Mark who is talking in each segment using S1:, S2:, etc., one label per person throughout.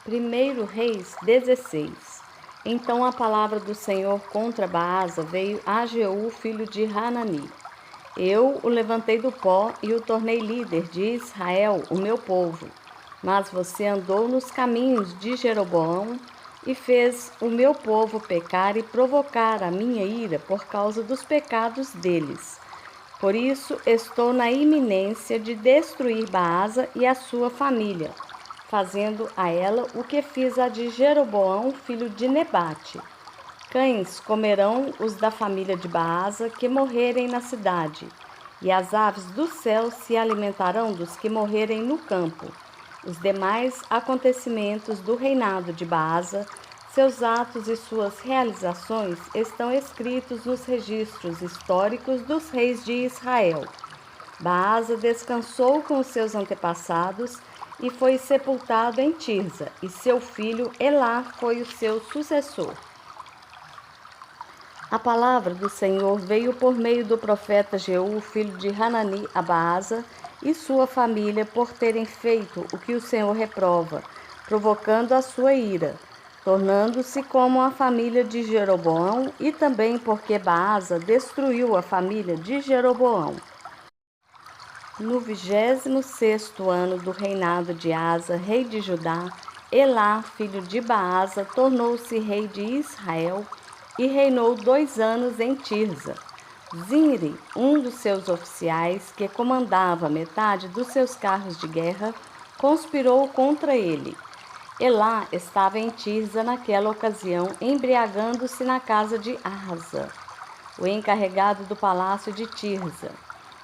S1: 1 Reis 16. Então a palavra do Senhor contra Baasa veio a Jeú, filho de Hanani. Eu o levantei do pó e o tornei líder de Israel, o meu povo. Mas você andou nos caminhos de Jeroboão e fez o meu povo pecar e provocar a minha ira por causa dos pecados deles. Por isso estou na iminência de destruir Baasa e a sua família, fazendo a ela o que fiz a de Jeroboão, filho de Nebate. Cães comerão os da família de Baasa que morrerem na cidade, e as aves do céu se alimentarão dos que morrerem no campo. Os demais acontecimentos do reinado de Baasa, seus atos e suas realizações estão escritos nos registros históricos dos reis de Israel. Baasa descansou com os seus antepassados e foi sepultado em Tirza, e seu filho Elá foi o seu sucessor. A palavra do Senhor veio por meio do profeta Jeú, filho de Hanani, a Baasa e sua família, por terem feito o que o Senhor reprova, provocando a sua ira, tornando-se como a família de Jeroboão, e também porque Baasa destruiu a família de Jeroboão. No 26º ano do reinado de Asa, rei de Judá, Elá, filho de Baasa, tornou-se rei de Israel e reinou 2 anos em Tirza. Zinri, um dos seus oficiais, que comandava metade dos seus carros de guerra, conspirou contra ele. Elá estava em Tirza naquela ocasião, embriagando-se na casa de Asa, o encarregado do palácio de Tirza.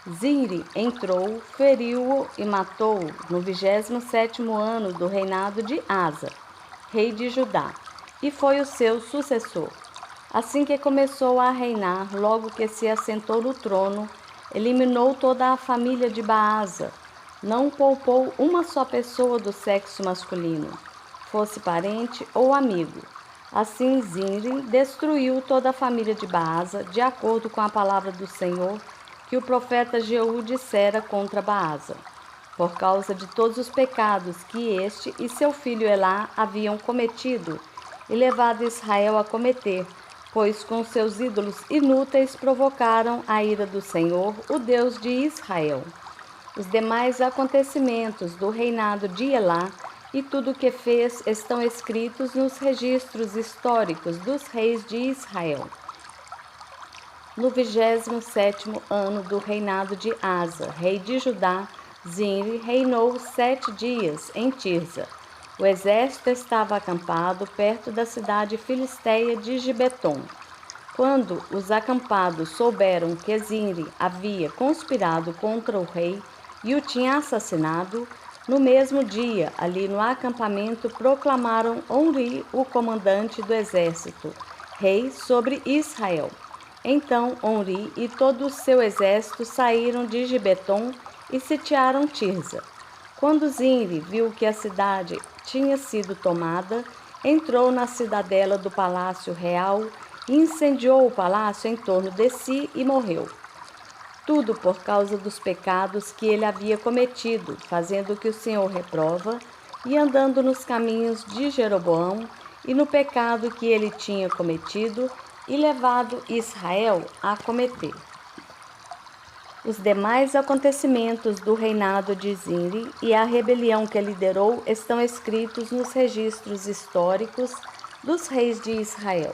S1: Zinri entrou, feriu-o e matou-o no 27º ano do reinado de Asa, rei de Judá, e foi o seu sucessor. Assim que começou a reinar, logo que se assentou no trono, eliminou toda a família de Baasa. Não poupou uma só pessoa do sexo masculino, fosse parente ou amigo. Assim Zinri destruiu toda a família de Baasa, de acordo com a palavra do Senhor, que o profeta Jeú dissera contra Baasa, por causa de todos os pecados que este e seu filho Elá haviam cometido e levado Israel a cometer, pois com seus ídolos inúteis provocaram a ira do Senhor, o Deus de Israel. Os demais acontecimentos do reinado de Elá e tudo o que fez estão escritos nos registros históricos dos reis de Israel. No 27º ano do reinado de Asa, rei de Judá, Zinri reinou 7 dias em Tirza. O exército estava acampado perto da cidade filisteia de Gibeton. Quando os acampados souberam que Zinri havia conspirado contra o rei e o tinha assassinado, no mesmo dia, ali no acampamento, proclamaram Onri, o comandante do exército, rei sobre Israel. Então Onri e todo o seu exército saíram de Gibeton e sitiaram Tirza. Quando Zinri viu que a cidade tinha sido tomada, entrou na cidadela do palácio real e incendiou o palácio em torno de si e morreu. Tudo por causa dos pecados que ele havia cometido, fazendo o que o Senhor reprova e andando nos caminhos de Jeroboão e no pecado que ele tinha cometido e levado Israel a cometer. Os demais acontecimentos do reinado de Zinri e a rebelião que liderou estão escritos nos registros históricos dos reis de Israel.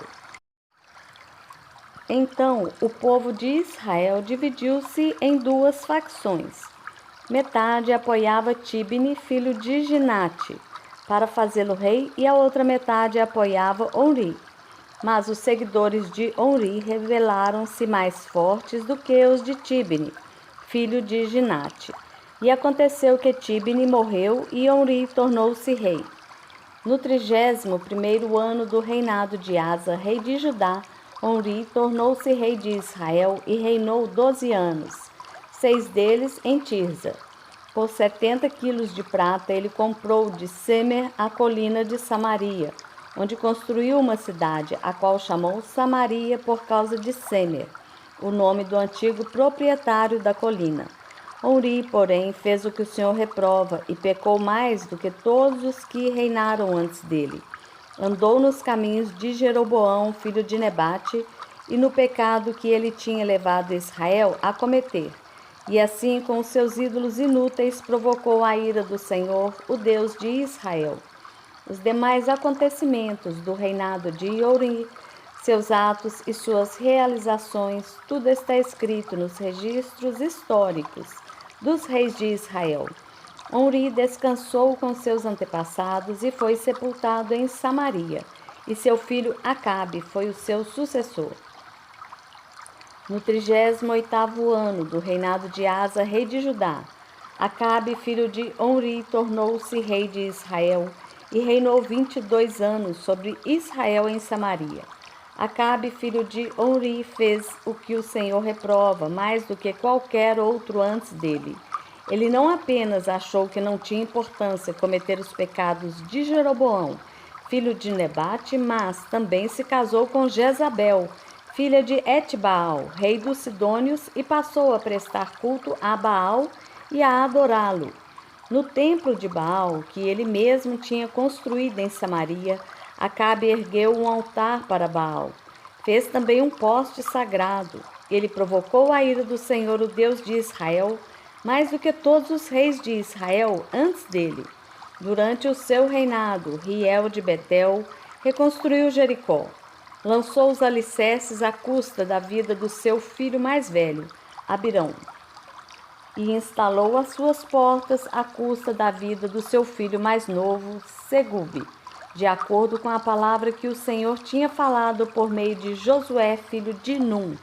S1: Então o povo de Israel dividiu-se em 2 facções. Metade apoiava Tibni, filho de Ginate, para fazê-lo rei, e a outra metade apoiava Onri. Mas os seguidores de Onri revelaram-se mais fortes do que os de Tibni, filho de Ginate. E aconteceu que Tibni morreu e Onri tornou-se rei. No 31º ano do reinado de Asa, rei de Judá, Onri tornou-se rei de Israel e reinou 12 anos, 6 deles em Tirza. Por 70 quilos de prata ele comprou de Semer a colina de Samaria, onde construiu uma cidade, a qual chamou Samaria por causa de Semer, o nome do antigo proprietário da colina. Omri, porém, fez o que o Senhor reprova e pecou mais do que todos os que reinaram antes dele. Andou nos caminhos de Jeroboão, filho de Nebate, e no pecado que ele tinha levado Israel a cometer. E assim, com os seus ídolos inúteis, provocou a ira do Senhor, o Deus de Israel. Os demais acontecimentos do reinado de Omri, seus atos e suas realizações, tudo está escrito nos registros históricos dos reis de Israel. Omri descansou com seus antepassados e foi sepultado em Samaria, e seu filho Acabe foi o seu sucessor. No 38º ano do reinado de Asa, rei de Judá, Acabe, filho de Omri, tornou-se rei de Israel e reinou 22 anos sobre Israel em Samaria. Acabe, filho de Omri, fez o que o Senhor reprova, mais do que qualquer outro antes dele. Ele não apenas achou que não tinha importância cometer os pecados de Jeroboão, filho de Nebate, mas também se casou com Jezabel, filha de Etbaal, rei dos Sidônios, e passou a prestar culto a Baal e a adorá-lo. No templo de Baal, que ele mesmo tinha construído em Samaria, Acabe ergueu um altar para Baal. Fez também um poste sagrado. Ele provocou a ira do Senhor, o Deus de Israel, mais do que todos os reis de Israel antes dele. Durante o seu reinado, Riel de Betel reconstruiu Jericó. Lançou os alicerces à custa da vida do seu filho mais velho, Abirão, e instalou as suas portas à custa da vida do seu filho mais novo, Segube, de acordo com a palavra que o Senhor tinha falado por meio de Josué, filho de Num.